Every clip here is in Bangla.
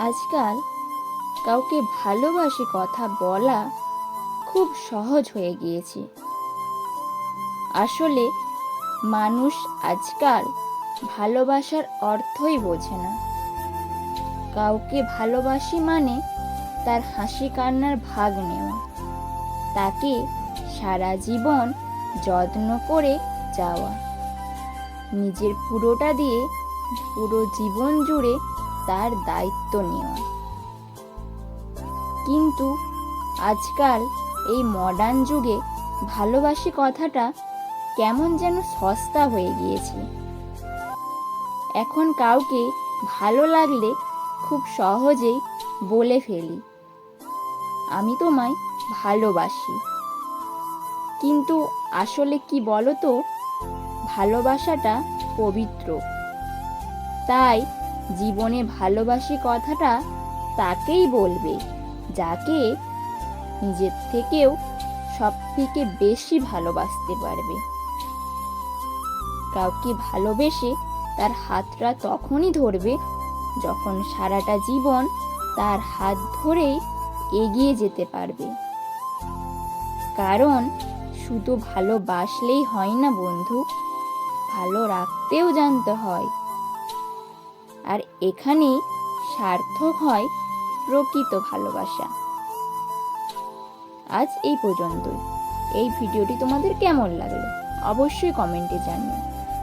আজকাল কাউকে ভালোবাসি কথা বলা খুব সহজ হয়ে গিয়েছে। আসলে মানুষ আজকাল ভালোবাসার অর্থই বোঝে না। কাউকে ভালোবাসি মানে তার হাসি কান্নার ভাগ নেওয়া, তাকে সারা জীবন যত্ন করে যাওয়া, নিজের পুরোটা দিয়ে পুরো জীবন জুড়ে তার দায়িত্ব নেওয়া। কিন্তু আজকাল এই মডার্ন যুগে ভালোবাসি কথাটা কেমন যেন সস্তা হয়ে গিয়েছে। এখন কাউকে ভালো লাগলে খুব সহজেই বলে ফেলি, আমি তোমায় ভালোবাসি। কিন্তু আসলে কি বলো তো, ভালোবাসাটা পবিত্র। তাই জীবনে ভালোবাসি কথাটা তাকেই বলবে যাকে নিজের থেকেও সবথেকে বেশি ভালোবাসতে পারবে। কাউকে ভালোবেসে তার হাতটা তখনই ধরবে যখন সারাটা জীবন তার হাত ধরেই এগিয়ে যেতে পারবে। কারণ শুধু ভালোবাসলেই হয় না বন্ধু, ভালো রাখতেও জানতে হয়। আর এখানেই সার্থক হয় প্রকৃত ভালোবাসা। আজ এই পর্যন্তই। এই ভিডিওটি তোমাদের কেমন লাগলো অবশ্যই কমেন্টে জানিও।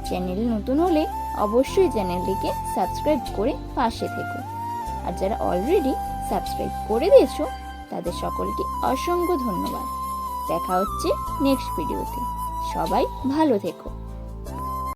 চ্যানেলে নতুন হলে অবশ্যই চ্যানেলটিকে সাবস্ক্রাইব করে পাশে থেকো। আর যারা অলরেডি সাবস্ক্রাইব করে দিয়েছো তাদের সকলকে অসংখ্য ধন্যবাদ। দেখা হচ্ছে নেক্সট ভিডিওতে। সবাই ভালো থেকো।